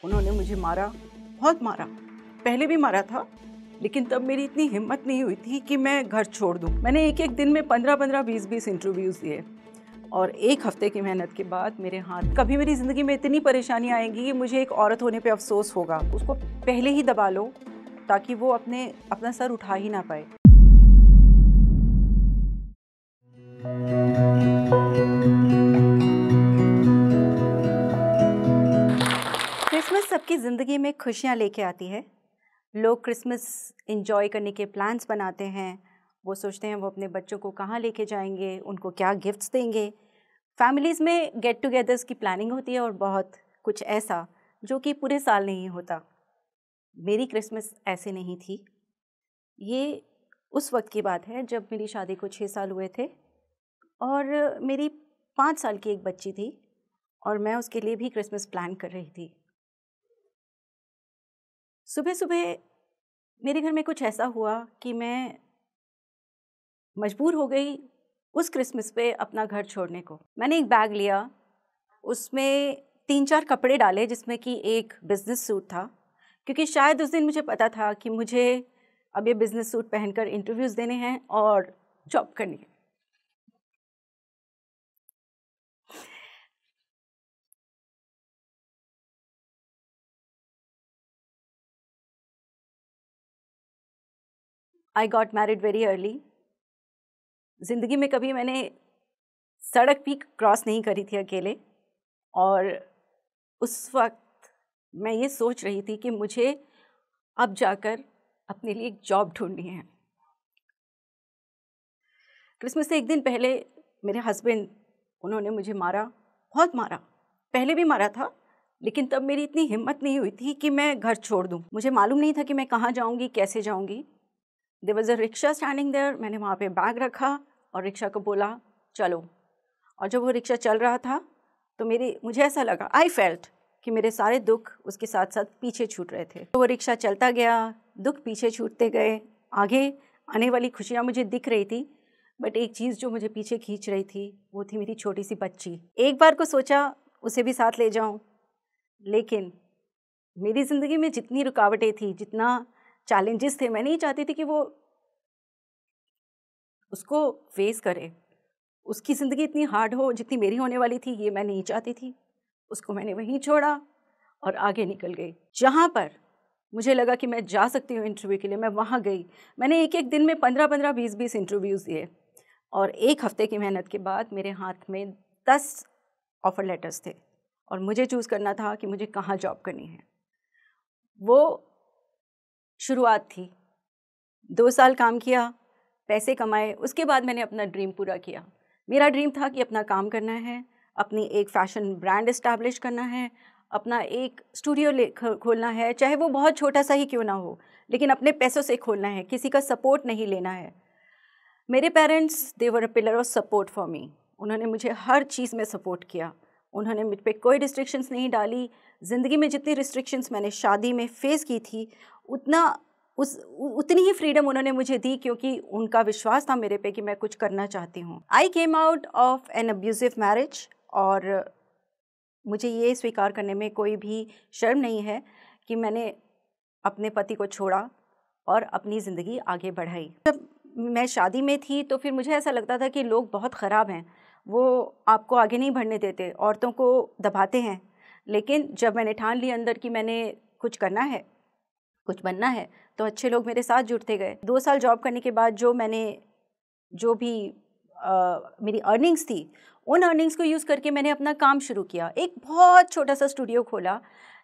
उन्होंने मुझे मारा, बहुत मारा। पहले भी मारा था, लेकिन तब मेरी इतनी हिम्मत नहीं हुई थी कि मैं घर छोड़ दूं। मैंने एक एक दिन में 15-15, 20-20 इंटरव्यूज़ दिए और एक हफ्ते की मेहनत के बाद मेरे हाथ। कभी मेरी ज़िंदगी में इतनी परेशानी आएगी कि मुझे एक औरत होने पे अफसोस होगा। उसको पहले ही दबा लो ताकि वो अपना सर उठा ही ना पाए। क्रिसमस सबकी ज़िंदगी में खुशियाँ लेके आती है। लोग क्रिसमस एंजॉय करने के प्लान्स बनाते हैं। वो सोचते हैं वो अपने बच्चों को कहाँ लेके जाएंगे, उनको क्या गिफ्ट्स देंगे। फैमिलीज़ में गेट टुगेदर्स की प्लानिंग होती है और बहुत कुछ ऐसा जो कि पूरे साल नहीं होता। मेरी क्रिसमस ऐसे नहीं थी। ये उस वक्त की बात है जब मेरी शादी को 6 साल हुए थे और मेरी 5 साल की एक बच्ची थी और मैं उसके लिए भी क्रिसमस प्लान कर रही थी। सुबह सुबह मेरे घर में कुछ ऐसा हुआ कि मैं मजबूर हो गई उस क्रिसमस पे अपना घर छोड़ने को। मैंने एक बैग लिया, उसमें 3-4 कपड़े डाले जिसमें कि एक बिज़नेस सूट था, क्योंकि शायद उस दिन मुझे पता था कि मुझे अब ये बिज़नेस सूट पहनकर इंटरव्यूज़ देने हैं और जॉब करनी है। I got married very early. ज़िंदगी में कभी मैंने सड़क भी क्रॉस नहीं करी थी अकेले और उस वक्त मैं ये सोच रही थी कि मुझे अब जाकर अपने लिए एक जॉब ढूंढनी है। क्रिसमस से एक दिन पहले मेरे हस्बैंड, उन्होंने मुझे मारा, बहुत मारा। पहले भी मारा था, लेकिन तब मेरी इतनी हिम्मत नहीं हुई थी कि मैं घर छोड़ दूं। मुझे मालूम नहीं था कि मैं कहाँ जाऊंगी, कैसे जाऊंगी। There was a rickshaw standing there. मैंने वहाँ पे बैग रखा और रिक्शा को बोला चलो। और जब वो रिक्शा चल रहा था तो मुझे ऐसा लगा, आई फेल्ट कि मेरे सारे दुख उसके साथ साथ पीछे छूट रहे थे। तो वो रिक्शा चलता गया, दुख पीछे छूटते गए, आगे आने वाली खुशियाँ मुझे दिख रही थी, बट एक चीज़ जो मुझे पीछे खींच रही थी वो थी मेरी छोटी सी बच्ची। एक बार को सोचा उसे भी साथ ले जाऊं, लेकिन मेरी ज़िंदगी में जितनी रुकावटें थी, जितना चैलेंजेस थे, मैं नहीं चाहती थी कि वो उसको फेस करे। उसकी ज़िंदगी इतनी हार्ड हो जितनी मेरी होने वाली थी, ये मैं नहीं चाहती थी। उसको मैंने वहीं छोड़ा और आगे निकल गई। जहाँ पर मुझे लगा कि मैं जा सकती हूँ इंटरव्यू के लिए, मैं वहाँ गई। मैंने एक एक दिन में 15-15, 20-20 इंटरव्यूज़ दिए और एक हफ्ते की मेहनत के बाद मेरे हाथ में 10 ऑफ़र लेटर्स थे और मुझे चूज़ करना था कि मुझे कहाँ जॉब करनी है। वो शुरुआत थी। 2 साल काम किया, पैसे कमाए, उसके बाद मैंने अपना ड्रीम पूरा किया। मेरा ड्रीम था कि अपना काम करना है, अपनी एक फ़ैशन ब्रांड एस्टैब्लिश करना है, अपना एक स्टूडियो खोलना है, चाहे वो बहुत छोटा सा ही क्यों ना हो, लेकिन अपने पैसों से खोलना है, किसी का सपोर्ट नहीं लेना है। मेरे parents, they were a pillar of support for me. उन्होंने मुझे हर चीज़ में सपोर्ट किया। उन्होंने मुझ पे कोई रिस्ट्रिक्शंस नहीं डाली। ज़िंदगी में जितनी रिस्ट्रिक्शंस मैंने शादी में फ़ेस की थी, उतनी ही फ्रीडम उन्होंने मुझे दी, क्योंकि उनका विश्वास था मेरे पे कि मैं कुछ करना चाहती हूँ। I came out of an abusive marriage और मुझे ये स्वीकार करने में कोई भी शर्म नहीं है कि मैंने अपने पति को छोड़ा और अपनी ज़िंदगी आगे बढ़ाई। जब मैं शादी में थी तो फिर मुझे ऐसा लगता था कि लोग बहुत ख़राब हैं, वो आपको आगे नहीं बढ़ने देते, औरतों को दबाते हैं। लेकिन जब मैंने ठान ली अंदर कि मैंने कुछ करना है, कुछ बनना है, तो अच्छे लोग मेरे साथ जुड़ते गए। 2 साल जॉब करने के बाद जो भी मेरी अर्निंग्स थी, उन अर्निंग्स को यूज़ करके मैंने अपना काम शुरू किया। एक बहुत छोटा सा स्टूडियो खोला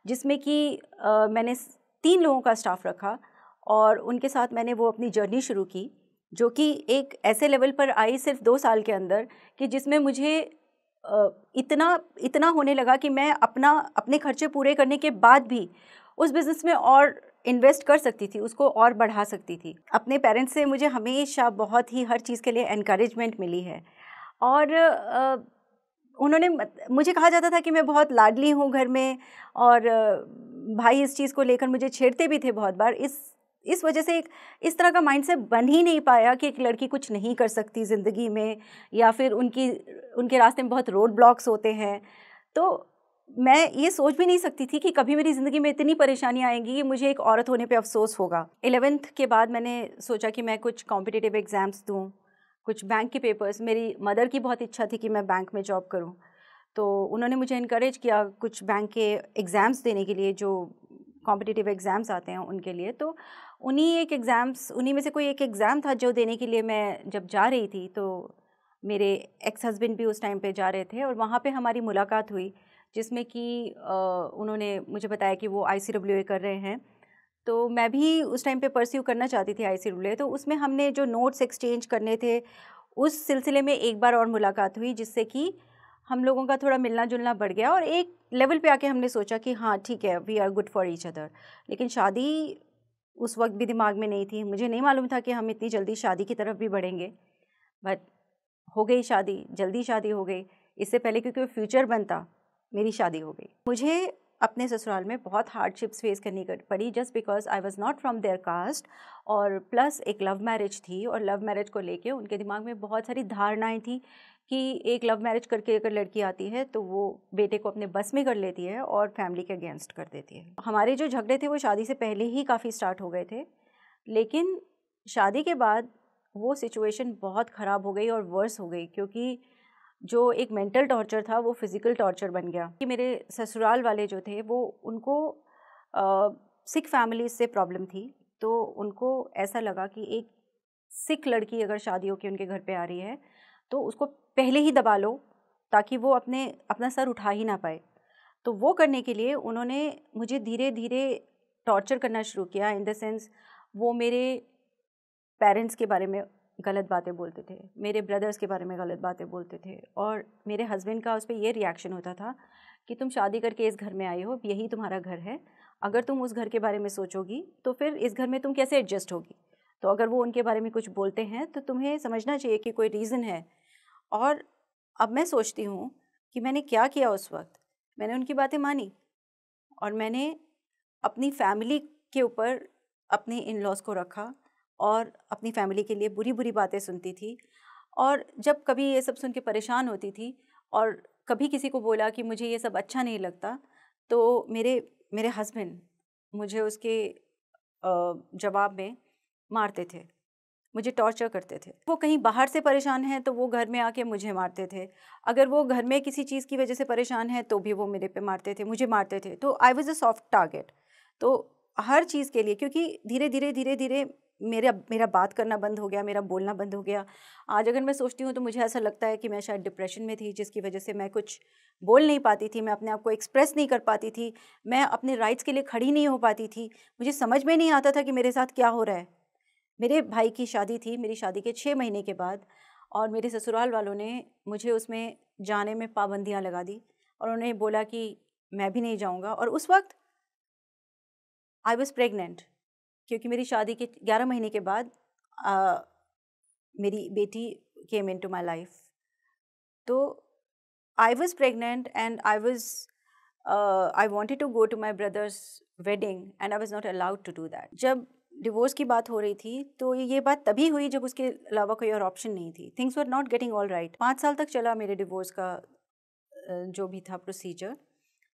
जिसमें कि मैंने 3 लोगों का स्टाफ रखा और उनके साथ मैंने वो अपनी जर्नी शुरू की, जो कि एक ऐसे लेवल पर आई सिर्फ 2 साल के अंदर कि जिसमें मुझे इतना होने लगा कि मैं अपने खर्चे पूरे करने के बाद भी उस बिज़नेस में और इन्वेस्ट कर सकती थी, उसको और बढ़ा सकती थी। अपने पेरेंट्स से मुझे हमेशा बहुत ही हर चीज़ के लिए एनकरेजमेंट मिली है और उन्होंने मुझे कहा जाता था कि मैं बहुत लाडली हूँ घर में और भाई इस चीज़ को लेकर मुझे छेड़ते भी थे बहुत बार। इस वजह से एक इस तरह का माइंडसेट बन ही नहीं पाया कि एक लड़की कुछ नहीं कर सकती ज़िंदगी में, या फिर उनके रास्ते में बहुत रोड ब्लॉक्स होते हैं। तो मैं ये सोच भी नहीं सकती थी कि कभी मेरी ज़िंदगी में इतनी परेशानियाँ आएंगी कि मुझे एक औरत होने पे अफसोस होगा। 11th के बाद मैंने सोचा कि मैं कुछ कॉम्पिटिटिव एग्ज़ाम्स दूँ, कुछ बैंक के पेपर्स। मेरी मदर की बहुत इच्छा थी कि मैं बैंक में जॉब करूँ, तो उन्होंने मुझे इनकरेज किया कुछ बैंक के एग्ज़ाम्स देने के लिए, जो कॉम्पिटिटिव एग्ज़ाम्स आते हैं उनके लिए। तो उन्हीं में से कोई एक एग्ज़ाम था जो देने के लिए मैं जब जा रही थी, तो मेरे एक्स हस्बैंड भी उस टाइम पे जा रहे थे और वहाँ पे हमारी मुलाकात हुई, जिसमें कि उन्होंने मुझे बताया कि वो ICAA कर रहे हैं। तो मैं भी उस टाइम पे परस्यू करना चाहती थी ICAA, तो उसमें हमने जो नोट्स एक्सचेंज करने थे, उस सिलसिले में एक बार और मुलाकात हुई, जिससे कि हम लोगों का थोड़ा मिलना जुलना बढ़ गया और एक लेवल पे आके हमने सोचा कि हाँ ठीक है, we are good for each other. लेकिन शादी उस वक्त भी दिमाग में नहीं थी। मुझे नहीं मालूम था कि हम इतनी जल्दी शादी की तरफ भी बढ़ेंगे, बट हो गई शादी, जल्दी शादी हो गई। इससे पहले क्योंकि फ्यूचर बनता, मेरी शादी हो गई। मुझे अपने ससुराल में बहुत हार्डशिप्स फेस करनी पड़ी, just because I was not from their caste, और प्लस एक लव मैरिज थी, और लव मैरिज को लेके उनके दिमाग में बहुत सारी धारणाएं थी कि एक लव मैरिज करके अगर लड़की आती है तो वो बेटे को अपने बस में कर लेती है और फैमिली के अगेंस्ट कर देती है। हमारे जो झगड़े थे वो शादी से पहले ही काफ़ी स्टार्ट हो गए थे, लेकिन शादी के बाद वो सिचुएशन बहुत ख़राब हो गई और वर्स हो गई, क्योंकि जो एक मेंटल टॉर्चर था वो फिज़िकल टॉर्चर बन गया। कि मेरे ससुराल वाले जो थे वो, उनको सिख फैमिली से प्रॉब्लम थी, तो उनको ऐसा लगा कि एक सिख लड़की अगर शादी होकर उनके घर पे आ रही है तो उसको पहले ही दबा लो ताकि वो अपना सर उठा ही ना पाए। तो वो करने के लिए उन्होंने मुझे धीरे धीरे टॉर्चर करना शुरू किया, इन द सेंस वो मेरे पेरेंट्स के बारे में गलत बातें बोलते थे, मेरे ब्रदर्स के बारे में गलत बातें बोलते थे, और मेरे हस्बैंड का उस पर ये रिएक्शन होता था कि तुम शादी करके इस घर में आई हो, यही तुम्हारा घर है, अगर तुम उस घर के बारे में सोचोगी तो फिर इस घर में तुम कैसे एडजस्ट होगी। तो अगर वो उनके बारे में कुछ बोलते हैं तो तुम्हें समझना चाहिए कि कोई रीज़न है। और अब मैं सोचती हूँ कि मैंने क्या किया उस वक्त। मैंने उनकी बातें मानी और मैंने अपनी फैमिली के ऊपर अपने इन लॉज को रखा और अपनी फैमिली के लिए बुरी बुरी बातें सुनती थी। और जब कभी ये सब सुन के परेशान होती थी और कभी किसी को बोला कि मुझे ये सब अच्छा नहीं लगता, तो मेरे हस्बैंड मुझे उसके जवाब में मारते थे, मुझे टॉर्चर करते थे। वो कहीं बाहर से परेशान हैं तो वो घर में आके मुझे मारते थे, अगर वो घर में किसी चीज़ की वजह से परेशान है तो भी वो मेरे पे मारते थे, मुझे मारते थे। तो I was a soft target. तो हर चीज़ के लिए, क्योंकि धीरे धीरे मेरा बात करना बंद हो गया, मेरा बोलना बंद हो गया। आज अगर मैं सोचती हूँ तो मुझे ऐसा लगता है कि मैं शायद डिप्रेशन में थी, जिसकी वजह से मैं कुछ बोल नहीं पाती थी, मैं अपने आप को एक्सप्रेस नहीं कर पाती थी, मैं अपने राइट्स के लिए खड़ी नहीं हो पाती थी। मुझे समझ में नहीं आता था कि मेरे साथ क्या हो रहा है। मेरे भाई की शादी थी, मेरी शादी के 6 महीने के बाद, और मेरे ससुराल वालों ने मुझे उसमें जाने में पाबंदियां लगा दी और उन्हें बोला कि मैं भी नहीं जाऊंगा। और उस वक्त आई वॉज प्रेग्नेंट, क्योंकि मेरी शादी के 11 महीने के बाद मेरी बेटी केम इन टू माई लाइफ। तो I was pregnant and I wanted to go to my brother's wedding and I was not allowed to do that. जब डिवोर्स की बात हो रही थी तो ये बात तभी हुई जब उसके अलावा कोई और ऑप्शन नहीं थी। Things were not getting all right. 5 साल तक चला मेरे डिवोर्स का जो भी था प्रोसीजर।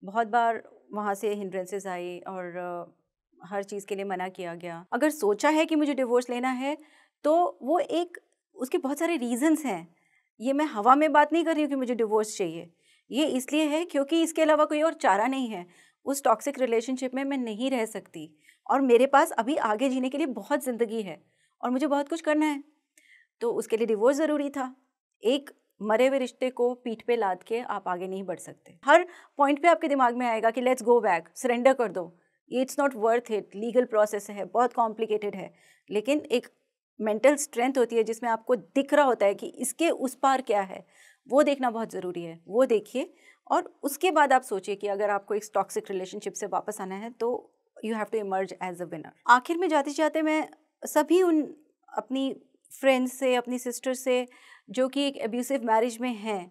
बहुत बार वहाँ से हिंड्रेंसेस आई और हर चीज़ के लिए मना किया गया। अगर सोचा है कि मुझे डिवोर्स लेना है तो वो एक उसके बहुत सारे रीजंस हैं। ये मैं हवा में बात नहीं कर रही हूँ कि मुझे डिवोर्स चाहिए, ये इसलिए है क्योंकि इसके अलावा कोई और चारा नहीं है। उस टॉक्सिक रिलेशनशिप में मैं नहीं रह सकती और मेरे पास अभी आगे जीने के लिए बहुत ज़िंदगी है और मुझे बहुत कुछ करना है, तो उसके लिए डिवोर्स ज़रूरी था। एक मरे हुए रिश्ते को पीठ पे लाद के आप आगे नहीं बढ़ सकते। हर पॉइंट पे आपके दिमाग में आएगा कि लेट्स गो बैक, सरेंडर कर दो, ये it's not worth it, legal process है, बहुत कॉम्प्लिकेटेड है। लेकिन एक मेंटल स्ट्रेंथ होती है जिसमें आपको दिख रहा होता है कि इसके उस पार क्या है, वो देखना बहुत ज़रूरी है। वो देखिए और उसके बाद आप सोचिए कि अगर आपको इस टॉक्सिक रिलेशनशिप से वापस आना है तो you have to emerge as a winner. आखिर में जाते जाते मैं सभी उन अपनी फ्रेंड्स से, अपनी सिस्टर से जो कि एक एब्यूसिव मैरिज में हैं,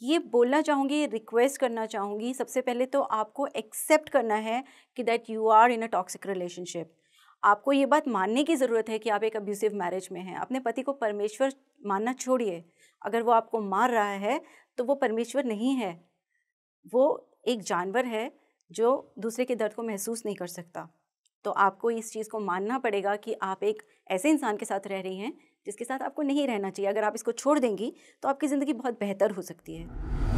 ये बोलना चाहूँगी, रिक्वेस्ट करना चाहूँगी, सबसे पहले तो आपको एक्सेप्ट करना है कि that you are in a toxic relationship. आपको ये बात मानने की ज़रूरत है कि आप एक अब्यूसिव मैरिज में हैं। अपने पति को परमेश्वर मानना छोड़िए। अगर वो आपको मार रहा है तो वो परमेश्वर नहीं है, वो एक जानवर है जो दूसरे के दर्द को महसूस नहीं कर सकता। तो आपको इस चीज़ को मानना पड़ेगा कि आप एक ऐसे इंसान के साथ रह रही हैं जिसके साथ आपको नहीं रहना चाहिए। अगर आप इसको छोड़ देंगी तो आपकी ज़िंदगी बहुत बेहतर हो सकती है।